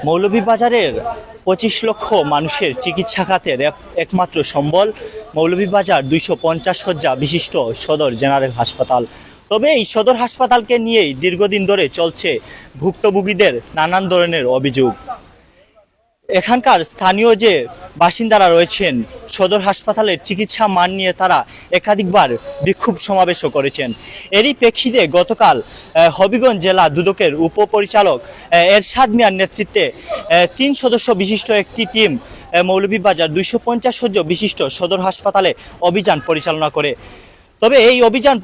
মৌলভীবাজারের 25 লক্ষ মানুষের চিকিৎসা খাতের একমাত্র সম্বল মৌলভীবাজার 250 শয্যা বিশিষ্ট সদর জেনারেল হাসপাতাল। তবে এই সদর হাসপাতালকে নিয়েই দীর্ঘদিন ধরে চলছে ভুক্তভোগীদের নানান ধরনের অভিযোগ। এখানকার স্থানীয় যে বাসিন্দারা রয়েছেন, সদর হাসপাতালের চিকিৎসা মান নিয়ে তারা একাধিকবার বিক্ষোভ সমাবেশও করেছেন। এরই প্রেক্ষিতে গতকাল হবিগঞ্জ জেলা দুদকের উপপরিচালক এরশাদ মিয়ার নেতৃত্বে 3 সদস্য বিশিষ্ট একটি টিম মৌলভীবাজার 250 শয্যা বিশিষ্ট সদর হাসপাতালে অভিযান পরিচালনা করে। তবে এই অভিযান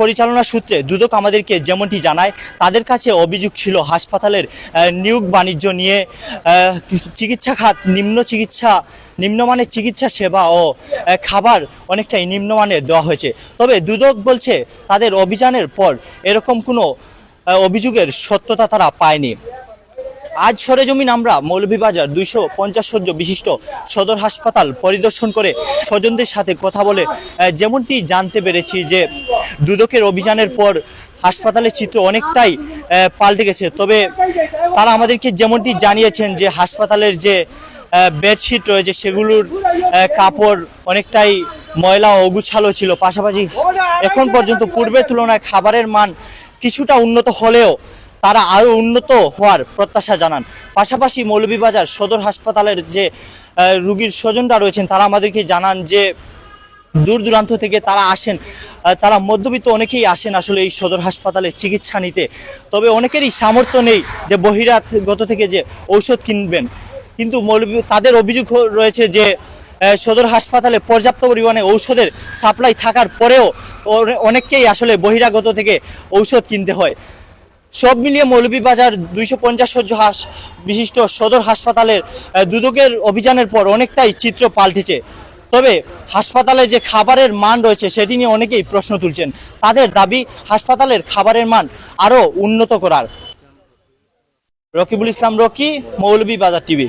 পরিচালনা সূত্রে দুদক আমাদেরকে যেমনটি জানায়, তাদের কাছে অভিযোগ ছিল হাসপাতালের নিয়োগ বাণিজ্য নিয়ে, চিকিৎসা খাত নিম্নমানের চিকিৎসা সেবা ও খাবার অনেকটাই নিম্নমানের দেওয়া হয়েছে। তবে দুদক বলছে তাদের অভিযানের পর এরকম কোনো অভিযোগের সত্যতা তারা পায়নি। আজ সরেজমিন আমরা মৌলভীবাজার 250 শয্যা বিশিষ্ট সদর হাসপাতাল পরিদর্শন করে স্বজনদের সাথে কথা বলে যেমনটি জানতে পেরেছি যে দুদকের অভিযানের পর হাসপাতালের চিত্র অনেকটাই পাল্টে গেছে। তবে তারা আমাদেরকে যেমনটি জানিয়েছেন যে হাসপাতালের যে বেডশিট রয়েছে সেগুলোর কাপড় অনেকটাই ময়লা ও অগুছালো ছিল। পাশাপাশি এখন পর্যন্ত পূর্বের তুলনায় খাবারের মান কিছুটা উন্নত হলেও তারা আরও উন্নত হওয়ার প্রত্যাশা জানান। পাশাপাশি মৌলভীবাজার সদর হাসপাতালের যে রোগীর স্বজনরা রয়েছেন তারা আমাদেরকে জানান যে দূর দূরান্ত থেকে তারা আসেন, তারা মধ্যবিত্ত অনেকেই আসেন আসলে এই সদর হাসপাতালে চিকিৎসা নিতে। তবে অনেকেরই সামর্থ্য নেই যে বহিরাগত থেকে যে ঔষধ কিনবেন। কিন্তু তাদের অভিযোগ রয়েছে যে সদর হাসপাতালে পর্যাপ্ত পরিমাণে ঔষধের সাপ্লাই থাকার পরেও অনেককেই আসলে বহিরাগত থেকে ঔষধ কিনতে হয়। সব মিলিয়ে মৌলভীবাজার 250 শয্যা বিশিষ্ট সদর হাসপাতালের দুদকের অভিযানের পর অনেকটাই চিত্র পাল্টেছে। তবে হাসপাতালের যে খাবারের মান রয়েছে সেটি নিয়ে অনেকেই প্রশ্ন তুলছেন। তাদের দাবি হাসপাতালের খাবারের মান আরও উন্নত করার। রকিবুল ইসলাম রকি, মৌলভীবাজার টিভি।